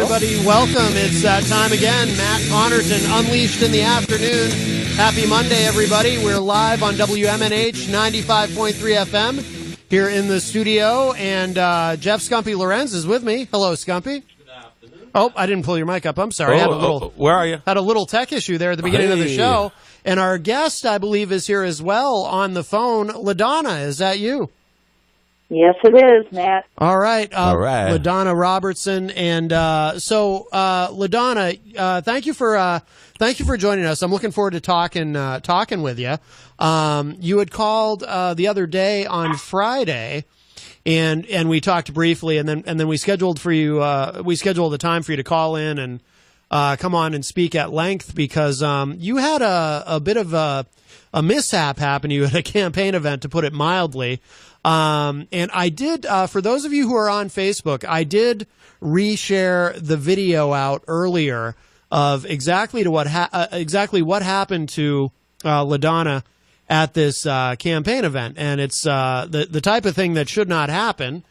everybody. Welcome. It's that time again. Matt Connarton, Unleashed in the Afternoon. Happy Monday, everybody. We're live on WMNH 95.3 FM here in the studio. And Jeff Skumpi Lorenz is with me. Hello, Skumpi. Good afternoon. Oh, I didn't pull your mic up. I'm sorry. Where are you? Had a little tech issue there at the beginning of the show. And our guest, I believe, is here as well on the phone. LaDonna, is that you? Yes, it is, Matt. All right. Right. LaDonna Robertson. And LaDonna, thank you for joining us. I'm looking forward to talking with you. You had called the other day on Friday, and we talked briefly, and then we scheduled a time for you to call in and come on and speak at length because you had a bit of a mishap happen to you at a campaign event, to put it mildly. And I did, for those of you who are on Facebook, I did reshare the video out earlier of exactly what happened to LaDonna at this campaign event, and it's the type of thing that should not happen,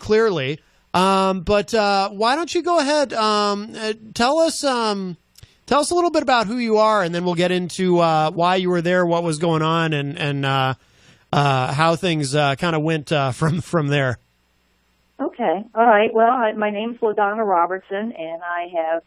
clearly. But why don't you go ahead, tell us a little bit about who you are, and then we'll get into why you were there, what was going on, and how things kind of went from there. Okay. All right. Well, my name's LaDonna Robertson, and I have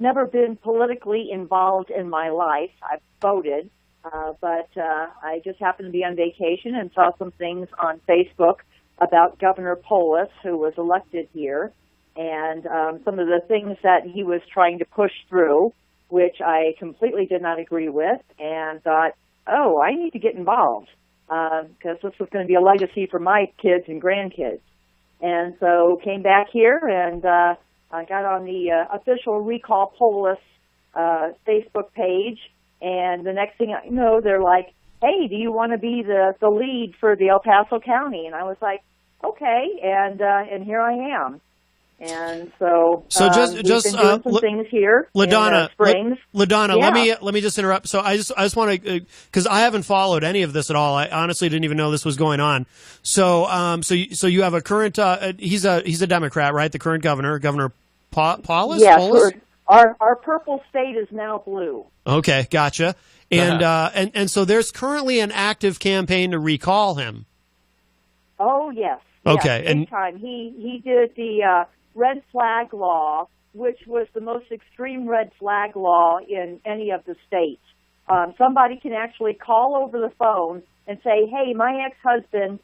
never been politically involved in my life. I've voted, but I just happened to be on vacation and saw some things on Facebook about Governor Polis, who was elected here, and some of the things that he was trying to push through, which I completely did not agree with, and thought, oh, I need to get involved. Because this was going to be a legacy for my kids and grandkids. And so came back here and I got on the official Recall Polis Facebook page. And the next thing I know, they're like, hey, do you want to be the lead for the El Paso County? And I was like, okay. And here I am. And so just been doing some things here, LaDonna, LaDonna, yeah. let me just interrupt. So I just want to, because I haven't followed any of this at all. I honestly didn't even know this was going on. So so you have a current he's a Democrat, right? The current governor, Governor Polis. Yes, Polis? our purple state is now blue. Okay, gotcha. And and so there's currently an active campaign to recall him. Oh yes. Okay, yes, big time. He did the red flag law, which was the most extreme red flag law in any of the states. Somebody can actually call over the phone and say, hey, my ex-husband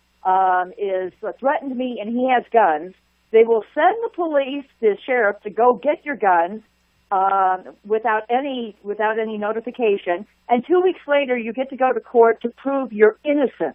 is threatened me and he has guns. They will send the police, the sheriff, to go get your guns without any notification. And 2 weeks later, you get to go to court to prove your innocence.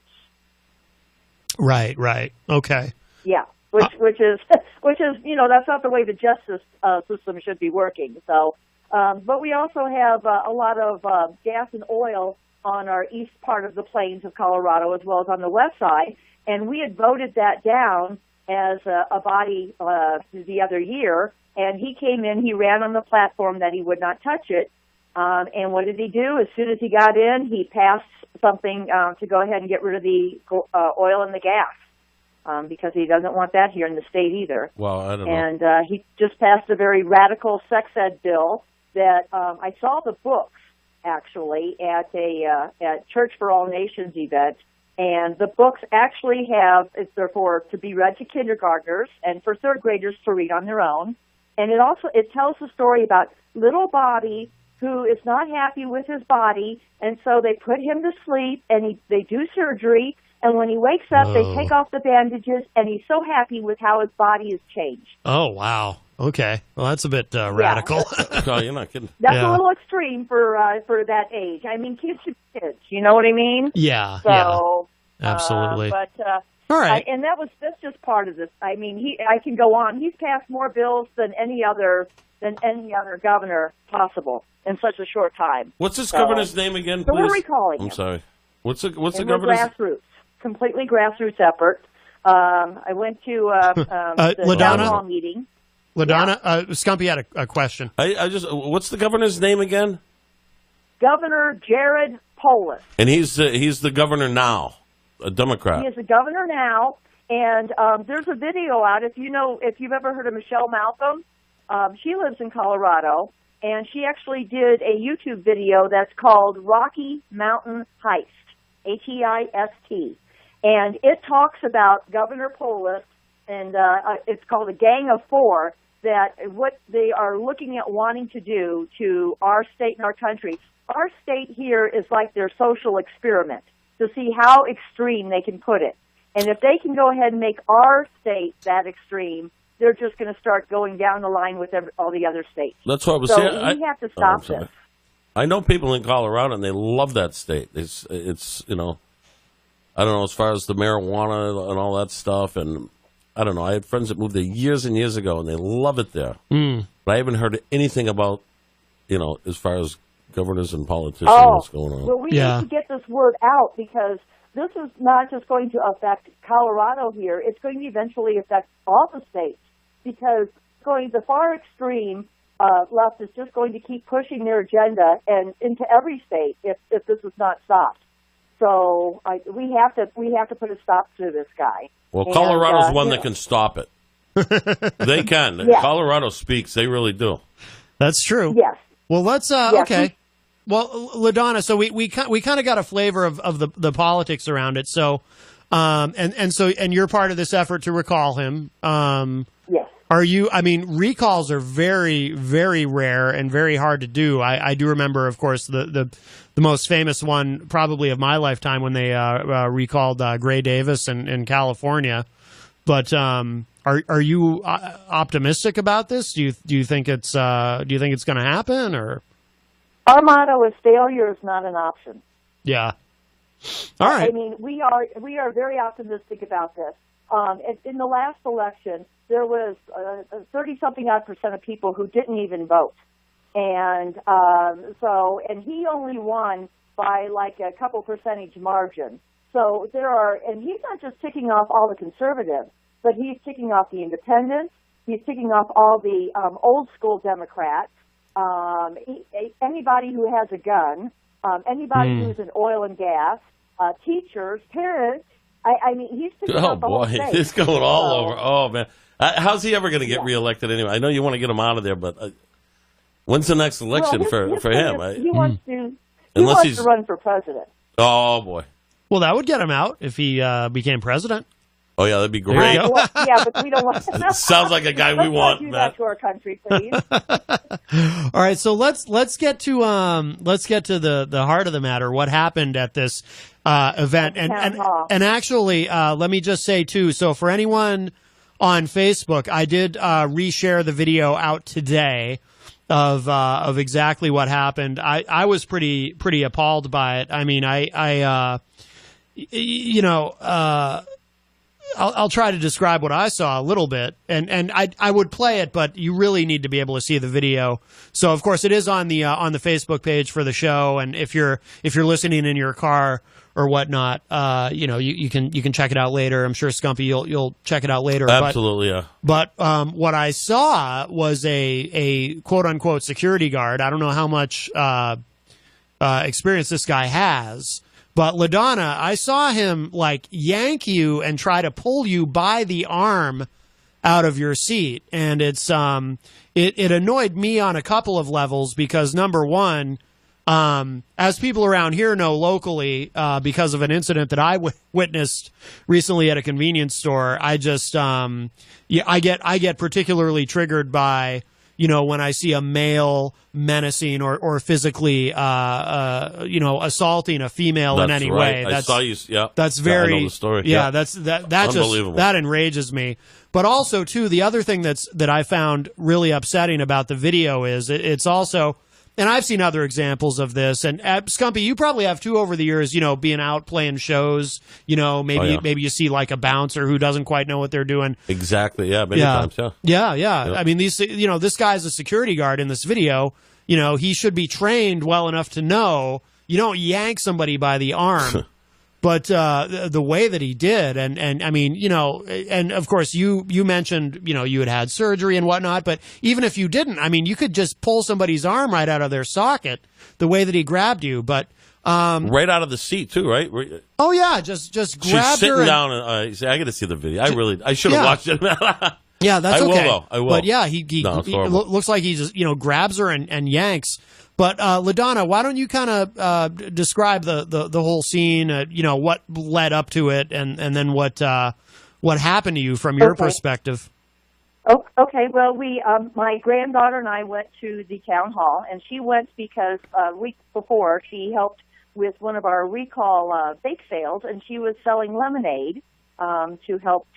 Right. Okay. Yeah. Which is that's not the way the justice system should be working. So, but we also have a lot of gas and oil on our east part of the plains of Colorado, as well as on the west side, and we had voted that down as a body the other year. And he came in, he ran on the platform that he would not touch it. And what did he do? As soon as he got in, he passed something to go ahead and get rid of the oil and the gas. Because he doesn't want that here in the state either. Well, I don't know. And he just passed a very radical sex ed bill that I saw the books, actually, at Church for All Nations event. And the books actually they're to be read to kindergartners and for third graders to read on their own. And it tells the story about little Bobby, who is not happy with his body, and so they put him to sleep, and they do surgery. And when he wakes up, they take off the bandages, and he's so happy with how his body has changed. Oh, wow. Okay. Well, that's a bit radical. No, you're not kidding. That's a little extreme for that age. I mean, kids should be kids. You know what I mean? Yeah. So, yeah. Absolutely. All right. And that's just part of this. I mean, I can go on. He's passed more bills than any other governor possible in such a short time. What's this governor's name again, please? So we're recalling him. I'm sorry. What's the governor's? Grassroots. Completely grassroots effort. I went to the town hall meeting. LaDonna, Skumpi had a question. What's the governor's name again? Governor Jared Polis. And he's the governor now, a Democrat. He is the governor now, and there's a video out. If you've ever heard of Michelle Malcolm, she lives in Colorado, and she actually did a YouTube video that's called Rocky Mountain Heist, Heist. And it talks about Governor Polis, and it's called a Gang of Four, that what they are looking at wanting to do to our state and our country. Our state here is like their social experiment to see how extreme they can put it. And if they can go ahead and make our state that extreme, they're just going to start going down the line with all the other states. That's what I was saying. saying. We have to stop this. I know people in Colorado, and they love that state. It's I don't know, as far as the marijuana and all that stuff, and I don't know. I had friends that moved there years and years ago, and they love it there. But I haven't heard anything about, as far as governors and politicians, what's going on. Well, we need to get this word out, because this is not just going to affect Colorado here. It's going to eventually affect all the states, because the far extreme left is just going to keep pushing their agenda and into every state if this is not stopped. So we have to put a stop to this guy. Well, Colorado's one that can stop it. They can. Yes. Colorado speaks. They really do. That's true. Yes. Well, let's okay. Well, LaDonna, so we kind of got a flavor of the politics around it. So, and you're part of this effort to recall him. Yes. Are you? I mean, recalls are very, very rare and very hard to do. I do remember, of course, the most famous one probably of my lifetime when they recalled Gray Davis in California. But are you optimistic about this? Do you think it's going to happen, or? Our motto is failure is not an option. Yeah. All right. I mean, we are very optimistic about this. In the last election, there was 30-something-odd% of people who didn't even vote. And and he only won by like a couple percentage margin. So and he's not just ticking off all the conservatives, but he's ticking off the independents. He's ticking off all the old school Democrats. Anybody who has a gun, anybody who's in oil and gas, teachers, parents. I mean, he's picking up the whole state. It's going all over. Oh, man. How's he ever going to get reelected anyway? I know you want to get him out of there, but when's the next election for him? He wants to run for president. Oh, boy. Well, that would get him out if he became president. Oh, yeah, that'd be great. Yeah, but we don't want to. Sounds like a guy we want, do Matt. that to our country, please. All right, so let's get to the heart of the matter. What happened at this event? And actually, let me just say too. So for anyone on Facebook, I did reshare the video out today of exactly what happened. I was pretty appalled by it. I mean, I'll try to describe what I saw a little bit, and I would play it, but you really need to be able to see the video. So, of course, it is on the Facebook page for the show, and if you're listening in your car or whatnot, you can check it out later. I'm sure Skumpi, you'll check it out later. Absolutely, yeah. But what I saw was a quote unquote security guard. I don't know how much experience this guy has. But LaDonna, I saw him like yank you and try to pull you by the arm out of your seat, and it's it annoyed me on a couple of levels because number one, as people around here know locally, because of an incident that I witnessed recently at a convenience store, I just I get particularly triggered by, when I see a male menacing or physically, assaulting a female in any way. I saw you. Yeah, that's very. I know the story. Yeah, that unbelievable. That enrages me. But also, too, the other thing that I found really upsetting about the video is it's also. And I've seen other examples of this. And Skumpi, you probably have too over the years, being out playing shows, maybe you see like a bouncer who doesn't quite know what they're doing. Exactly. Yeah. Many times. Yeah. Yep. I mean, this guy's a security guard in this video. He should be trained well enough to know you don't yank somebody by the arm. But the way that he did, and I mean, and of course you mentioned, you had surgery and whatnot, but even if you didn't, I mean, you could just pull somebody's arm right out of their socket the way that he grabbed you. But right out of the seat too, right? Oh yeah, just grabbed her. She's sitting down, and I got to see the video. I should have watched it. Yeah, that's I okay. will, though. I will. But yeah, he No, it's horrible. looks like he just grabs her and yanks. But LaDonna, why don't you kind of describe the whole scene? What led up to it, and then what happened to you from your perspective? Oh, okay. Well, my granddaughter and I went to the town hall, and she went because a week before she helped with one of our recall bake sales, and she was selling lemonade to help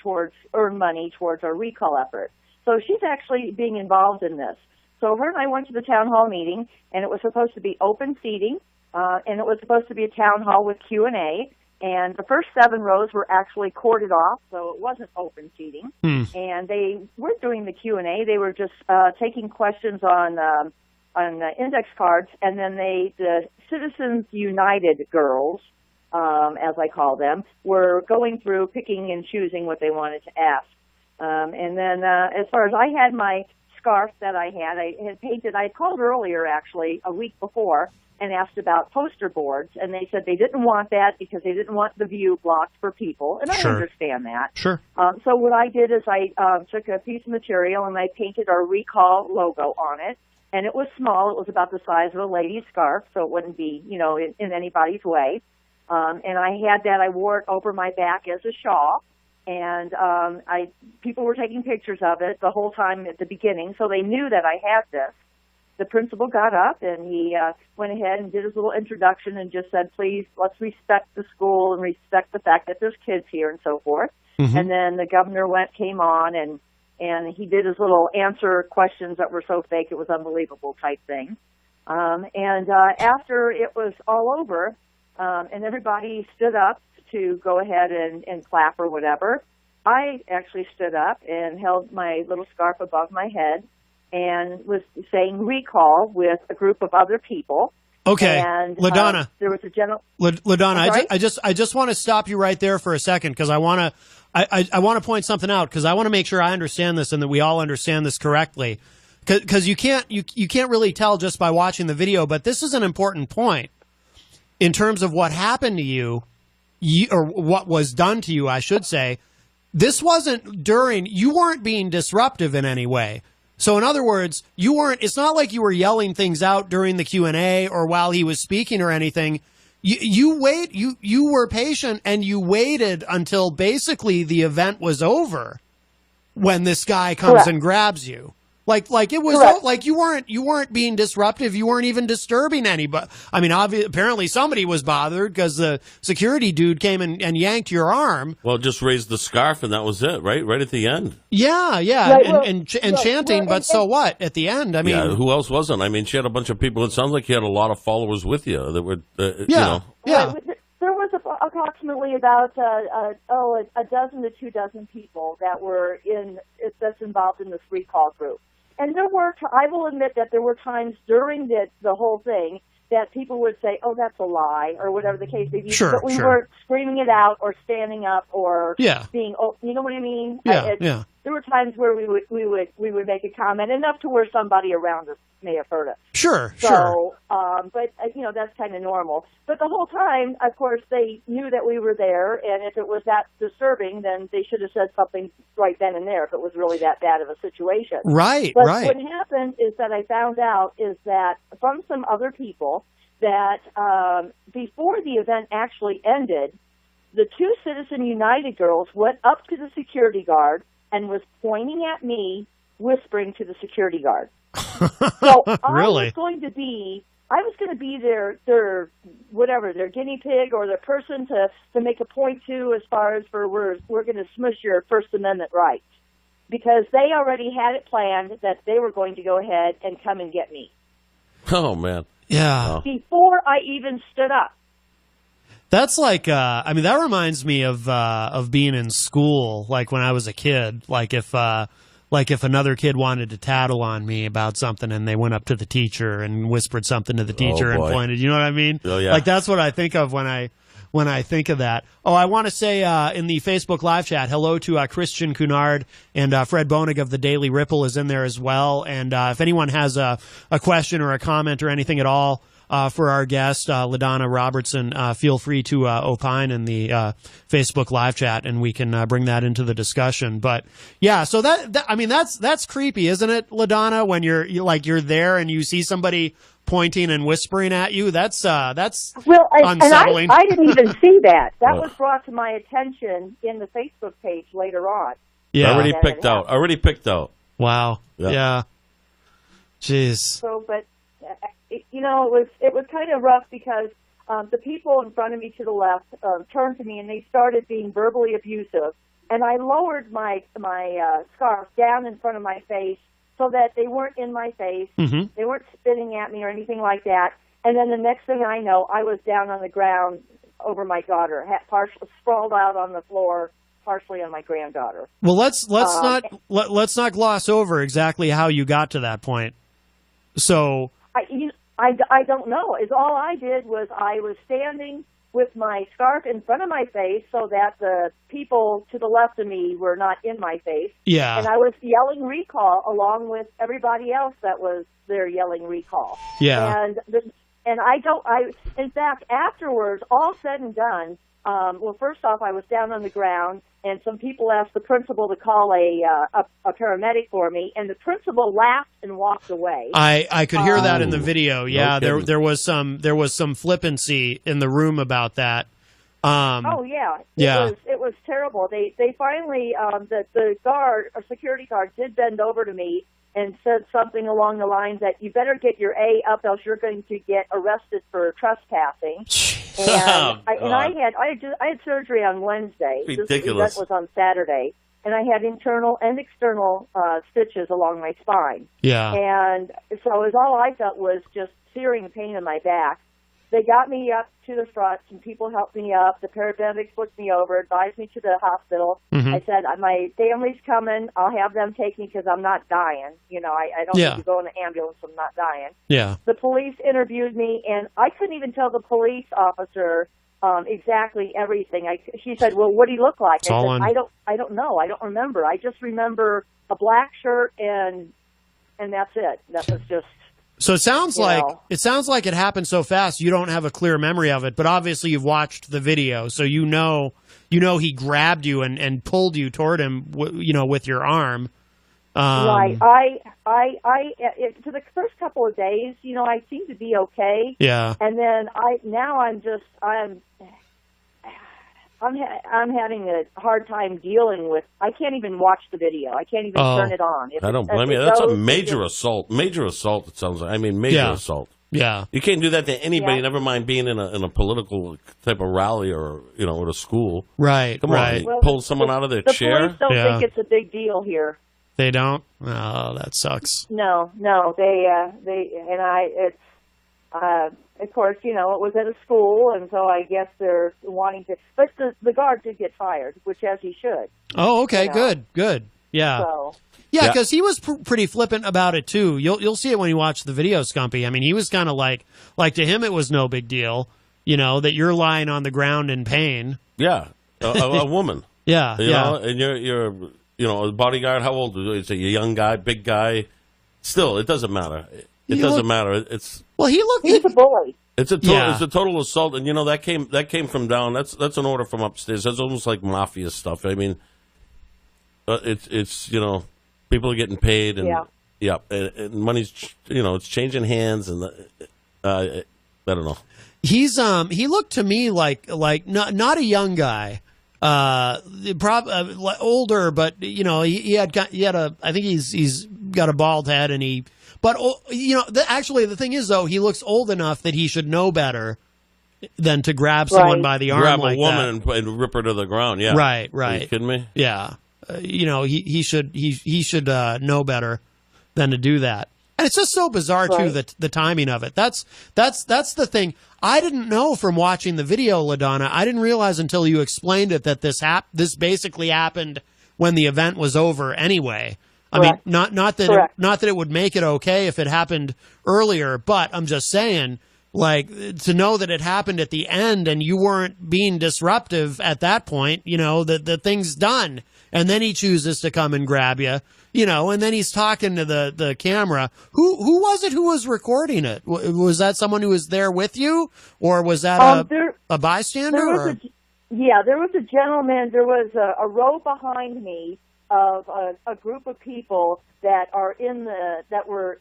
earn money towards our recall effort. So she's actually being involved in this. So her and I went to the town hall meeting, and it was supposed to be open seating, and it was supposed to be a town hall with Q&A. And the first 7 rows were actually corded off, so it wasn't open seating. And they weren't doing the Q&A; they were just taking questions on index cards. And then the Citizens United girls, as I call them, were going through picking and choosing what they wanted to ask. And then, as far as I had my scarf that I had painted. I had called earlier, actually, a week before, and asked about poster boards, and they said they didn't want that because they didn't want the view blocked for people, and I understand that. Sure. So what I did is I took a piece of material and I painted our recall logo on it, and it was small. It was about the size of a lady's scarf, so it wouldn't be, in anybody's way. And I had that. I wore it over my back as a shawl. And people were taking pictures of it the whole time at the beginning, so they knew that I had this. The principal got up, and he went ahead and did his little introduction and just said, please, let's respect the school and respect the fact that there's kids here and so forth. Mm-hmm. And then the governor came on, and he did his little answer questions that were so fake it was unbelievable type thing. And after it was all over, and everybody stood up to go ahead and clap or whatever, I actually stood up and held my little scarf above my head and was saying recall with a group of other people. Okay, and LaDonna. There was a general. LaDonna, I just want to stop you right there for a second because I want to point something out because I want to make sure I understand this and that we all understand this correctly. Because you can't really tell just by watching the video, but this is an important point in terms of what happened to you. Or what was done to you, I should say. This wasn't you weren't being disruptive in any way. So in other words, it's not like you were yelling things out during the Q&A or while he was speaking or anything. You were patient and you waited until basically the event was over when this guy comes and grabs you. Like it was like you weren't being disruptive. You weren't even disturbing anybody. I mean, apparently somebody was bothered because the security dude came and yanked your arm. Well, just raised the scarf and that was it, right? Right at the end. Yeah, right, and chanting. But so what? At the end, I mean, who else wasn't? I mean, she had a bunch of people. It sounds like you had a lot of followers with you that were, yeah. There was approximately about a dozen to 2 dozen people that's involved in this recall group. And I will admit that there were times during the whole thing that people would say, oh, that's a lie, or whatever the case may be. Sure, but we weren't screaming it out or standing up or being, you know what I mean? Yeah. There were times where we would make a comment enough to where somebody around us may have heard us. Sure. But that's kind of normal. But the whole time, of course, they knew that we were there, and if it was that disturbing, then they should have said something right then and there if it was really that bad of a situation. Right. But what happened is that I found out is that from some other people that before the event actually ended, the 2 Citizen United girls went up to the security guard and was pointing at me, whispering to the security guard. So really? I was going to be their guinea pig or their person to make a point to as far as we're going to smush your First Amendment rights, because they already had it planned that they were going to go ahead and come and get me. Oh man. Yeah. Before I even stood up. That's like, that reminds me of being in school, like when I was a kid. Like if another kid wanted to tattle on me about something and they went up to the teacher and whispered something to the teacher and pointed, you know what I mean? Oh, yeah. Like that's what I think of when I think of that. Oh, I want to say in the Facebook live chat, hello to Christian Cunard, and Fred Bonig of the Daily Ripple is in there as well. And if anyone has a question or a comment or anything at all, for our guest, LaDonna Robertson, feel free to opine in the Facebook live chat, and we can bring that into the discussion. But yeah, so that's creepy, isn't it, LaDonna? When you're there and you see somebody pointing and whispering at you, that's unsettling. And I didn't even see that. That was brought to my attention in the Facebook page later on. Yeah, already picked out. Wow. Yeah. Jeez. So, but it was kind of rough because the people in front of me to the left turned to me and they started being verbally abusive, and I lowered my scarf down in front of my face so that they weren't in my face. Mm-hmm. They weren't spitting at me or anything like that. And then the next thing I know, I was down on the ground over my daughter, partially sprawled out on the floor, partially on my granddaughter. Well, let's not gloss over exactly how you got to that point. So I don't know. All I did was I was standing with my scarf in front of my face so that the people to the left of me were not in my face. Yeah. And I was yelling recall along with everybody else that was there yelling recall. Yeah. And in fact, afterwards, all said and done, well, first off, I was down on the ground, and some people asked the principal to call a paramedic for me, and the principal laughed and walked away. I could hear that in the video. Yeah, no there was some flippancy in the room about that. Oh yeah, it was terrible. They finally the guard or security guard did bend over to me and said something along the lines that you better get your A up, else you're going to get arrested for trespassing. And I had surgery on Wednesday. Ridiculous. That was on Saturday, and I had internal and external stitches along my spine. Yeah. And so all I felt was just searing pain in my back. They got me up to the front. Some people helped me up. The paramedics looked me over, advised me to the hospital. Mm-hmm. I said, my family's coming. I'll have them take me because I'm not dying. I don't need to go in an ambulance. I'm not dying. Yeah. The police interviewed me, and I couldn't even tell the police officer exactly everything. She said, "Well, what do you look like?" I said, "I don't know. I don't remember. I just remember a black shirt and that's it. That was just." So it sounds like it happened so fast you don't have a clear memory of it, but obviously you've watched the video, so you know he grabbed you and pulled you toward him, with your arm. Right. For the first couple of days, I seemed to be okay. Yeah. And then I'm having a hard time dealing with. I can't even watch the video. I can't even turn it on. I don't blame you. That's a major assault. Major assault. It sounds like. I mean, major assault. Yeah. You can't do that to anybody. Never mind being in a political type of rally or at a school. Right. Come right. on, well, pull someone out of their chair. The police don't think it's a big deal here. They don't. Oh, that sucks. No. Of course, it was at a school, and so I guess they're wanting to. But the guard did get fired, which as he should. Oh, okay, good, yeah. So. Yeah, because he was pretty flippant about it too. You'll see it when you watch the video, Skumpi. I mean, he was kind of like to him it was no big deal, that you're lying on the ground in pain. Yeah, a woman. Yeah, and you're a bodyguard. How old is he? A young guy, big guy. Still, it doesn't matter. It doesn't matter. It's he's a bully. It's a total assault, and that came from down. That's an order from upstairs. That's almost like mafia stuff. I mean, it's people are getting paid, and and money's it's changing hands, and I don't know. He looked to me like not a young guy, older, but he had I think he's got a bald head, and but actually the thing is though, he looks old enough that he should know better than to grab someone by the arm, grab a woman and rip her to the ground. Yeah, right. Are you kidding me? Yeah, he should know better than to do that. And it's just so bizarre too, the timing of it. That's the thing. I didn't know from watching the video, LaDonna. I didn't realize until you explained it that this basically happened when the event was over anyway. I mean, not that it would make it okay if it happened earlier, but I'm just saying, like, to know that it happened at the end and you weren't being disruptive at that point, the thing's done. and then he chooses to come and grab you, and then he's talking to the camera. Who was it who was recording it? Was that someone who was there with you, or was that a bystander? There was a gentleman. There was a row behind me of a group of people that are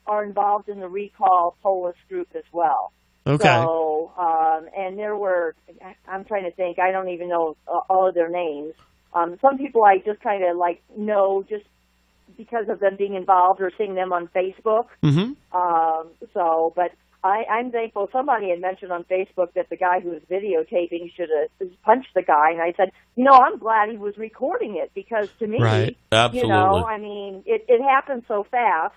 are involved in the recall Polis group as well. Okay. So, and there were, I'm trying to think, I don't even know all of their names. Some people I just kind of know just because of them being involved or seeing them on Facebook. Mm-hmm. But I'm thankful. Somebody had mentioned on Facebook that the guy who was videotaping should have punched the guy, and I said, I'm glad he was recording it, because to me, right. Absolutely. It happened so fast.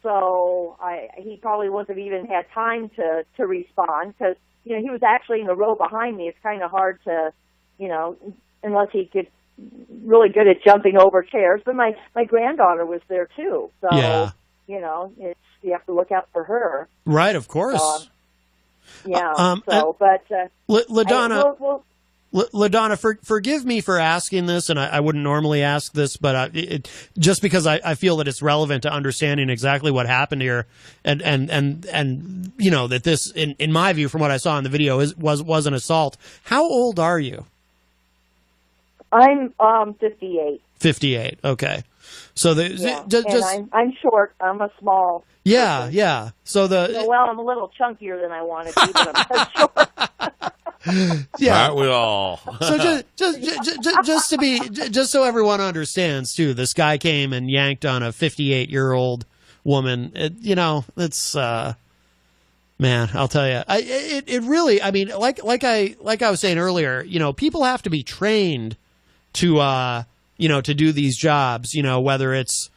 So he probably wouldn't have even had time to respond, because he was actually in the row behind me. It's kind of hard to, unless he could really good at jumping over chairs. But my granddaughter was there too, so yeah. You have to look out for her. Right, of course. LaDonna. LaDonna, forgive me for asking this, and I wouldn't normally ask this, but just because I feel that it's relevant to understanding exactly what happened here, and that this, in my view, from what I saw in the video, was an assault. How old are you? I'm 58. 58. Okay. So I'm short. I'm a small. Yeah, person. yeah. So I'm a little chunkier than I want to be, but I'm short. Yeah, aren't we all? So just so everyone understands too, this guy came and yanked on a 58-year-old woman. It's man, I'll tell you, it really. I mean, like I was saying earlier, people have to be trained to to do these jobs. Whether it's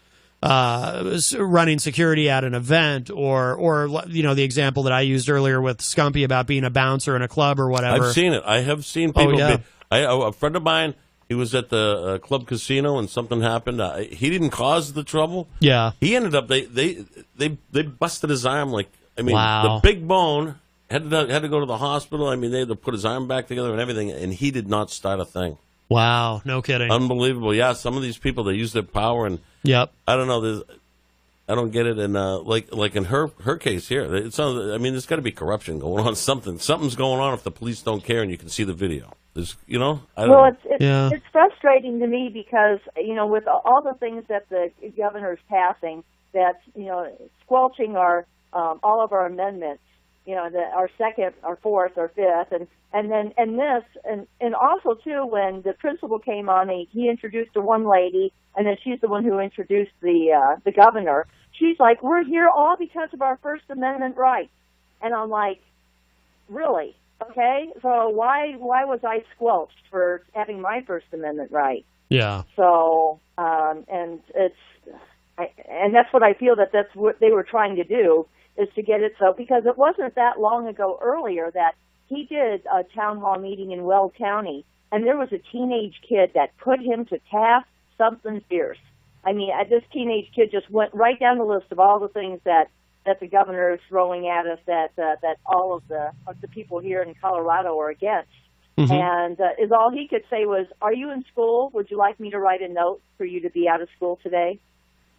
running security at an event, or the example that I used earlier with Skumpi about being a bouncer in a club or whatever. I've seen it. I have seen people. Oh, yeah. A friend of mine, he was at the club casino and something happened. He didn't cause the trouble. Yeah, he ended up. They busted his arm. Wow. The big bone had to go to the hospital. I mean, they had to put his arm back together and everything, and he did not start a thing. Wow, no kidding. Unbelievable. Yeah, some of these people, they use their power, and yep. I don't know. I don't get it. And like in her case here, there's got to be corruption going on. Something's going on if the police don't care, and you can see the video. There's, I don't know. It's frustrating to me because with all the things that the governor's passing, that's squelching all of our amendments. Our second, our fourth, our fifth, and also too, when the principal came on, he introduced the one lady, and then she's the one who introduced the governor. She's like, "We're here all because of our First Amendment rights," and I'm like, "Really? Okay, so why was I squelched for having my First Amendment right?" Yeah. So, and that's what I feel that's what they were trying to do, is to get it so, because it wasn't that long ago earlier that he did a town hall meeting in Weld County, and there was a teenage kid that put him to task something fierce. I mean, this teenage kid just went right down the list of all the things that the governor is throwing at us, that all of the people here in Colorado are against. Mm-hmm. And all he could say was, "Are you in school? Would you like me to write a note for you to be out of school today?"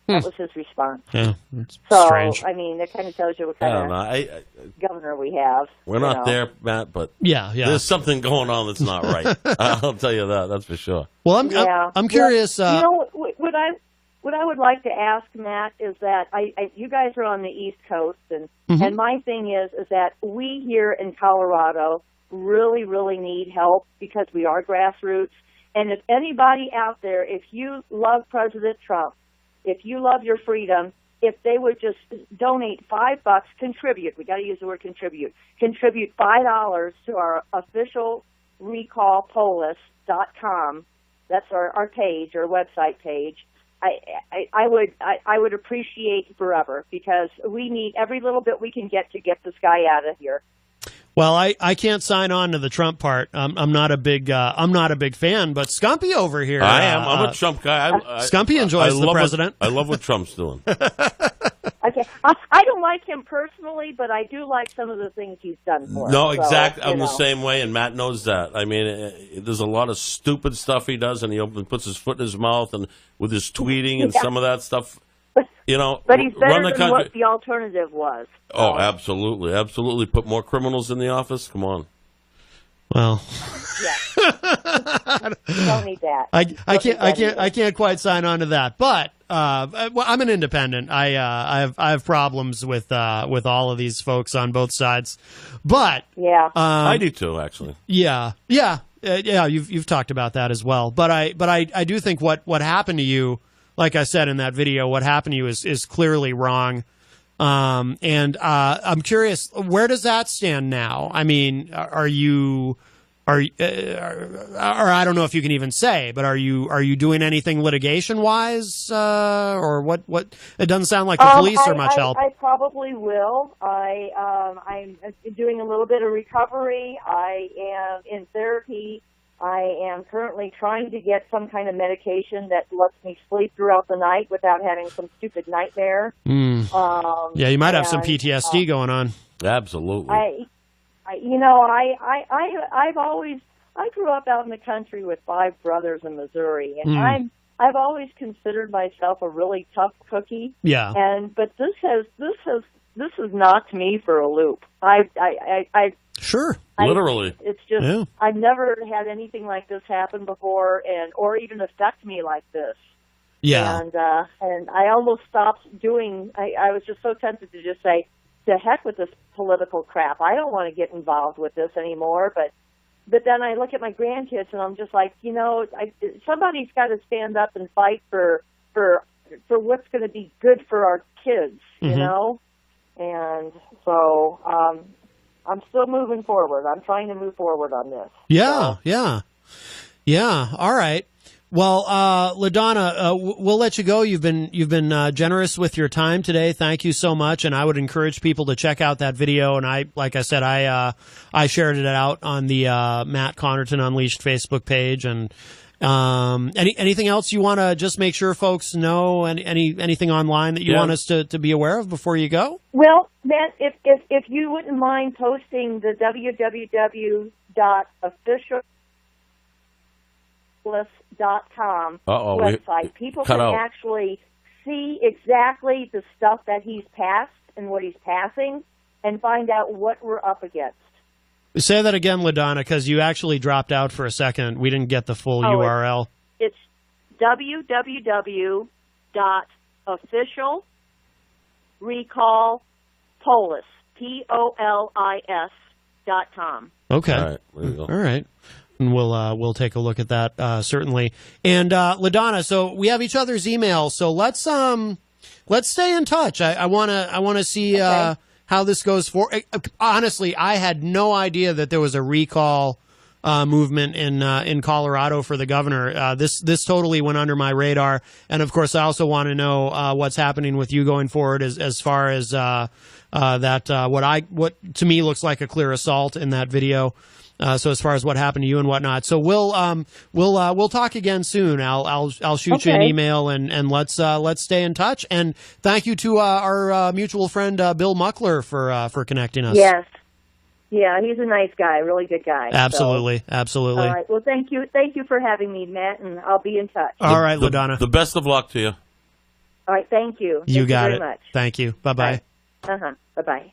That was his response. Yeah, it's so, strange. I mean, that kind of tells you what kind of governor we have. We're not there, Matt, but yeah, there's something going on that's not right. I'll tell you that. That's for sure. Well, I'm curious. What I would like to ask, Matt, is that you guys are on the East Coast, and my thing is that we here in Colorado really, really need help, because we are grassroots. And if anybody out there, if you love President Trump, if you love your freedom, if they would just donate $5, contribute. We got to use the word contribute. Contribute $5 to our official recallpolis.com. That's our page, our website page. I would appreciate forever, because we need every little bit we can get to get this guy out of here. Well, I can't sign on to the Trump part. I'm not a big fan, but Skumpi over here. I am. I'm a Trump guy. Skumpi enjoys the president. I love what Trump's doing. Okay, I don't like him personally, but I do like some of the things he's done for us. No, exactly. So, I'm the same way, and Matt knows that. I mean, there's a lot of stupid stuff he does, and he puts his foot in his mouth, and with his tweeting and some of that stuff, you know. But he's better run the than country. what the alternative was. So. Oh, absolutely, absolutely. Put more criminals in the office. Come on. Well, yeah. Don't need that. I can't quite sign on to that, but well, I'm an independent. I have problems with all of these folks on both sides, but yeah, I do too, actually. Yeah. You've talked about that as well, but I do think what happened to you, like I said in that video, what happened to you is clearly wrong. And I'm curious, where does that stand now? I mean, or I don't know if you can even say, but are you doing anything litigation wise, or what? It doesn't sound like the police are much help. I probably will. I'm doing a little bit of recovery. I am in therapy. I am currently trying to get some kind of medication that lets me sleep throughout the night without having some stupid nightmare. Yeah, you might have some PTSD going on. Absolutely. I grew up out in the country with 5 brothers in Missouri, and I've always considered myself a really tough cookie. Yeah. But this has knocked me for a loop. Sure. Literally. It's just I've never had anything like this happen before, or even affect me like this. Yeah. And I almost stopped doing. I was just so tempted to just say, to heck with this political crap. I don't want to get involved with this anymore. But then I look at my grandkids and I'm just like, somebody's got to stand up and fight for what's going to be good for our kids, you know. And so I'm still moving forward. I'm trying to move forward on this. Yeah, so. Yeah. All right. Well, LaDonna, we'll let you go. You've been generous with your time today. Thank you so much. And I would encourage people to check out that video. And like I said, I shared it out on the Matt Connarton Unleashed Facebook page. And anything else you want to just make sure folks know? And anything online that you want us to be aware of before you go? Well, Matt, if you wouldn't mind posting the www.official.com website, people can actually see exactly the stuff that he's passed and what he's passing and find out what we're up against. Say that again, LaDonna, because you actually dropped out for a second. We didn't get the full URL. It's www.officialrecallpolis, POLIS.com. Okay. All right. There you go. All right. And we'll take a look at that certainly. And LaDonna, so we have each other's emails. So let's stay in touch. I want to see how this goes forward. Honestly, I had no idea that there was a recall movement in Colorado for the governor. This totally went under my radar. And of course, I also want to know what's happening with you going forward as far as what to me looks like a clear assault in that video. So as far as what happened to you and whatnot, so we'll talk again soon. I'll shoot you an email and let's stay in touch. And thank you to our mutual friend Bill Muckler for connecting us. Yes, yeah, he's a nice guy, really good guy. Absolutely, so. Absolutely. All right, well, thank you for having me, Matt, and I'll be in touch. All right, LaDonna. The best of luck to you. All right, thank you. You got it. Very much. Thank you. Bye-bye. Bye-bye.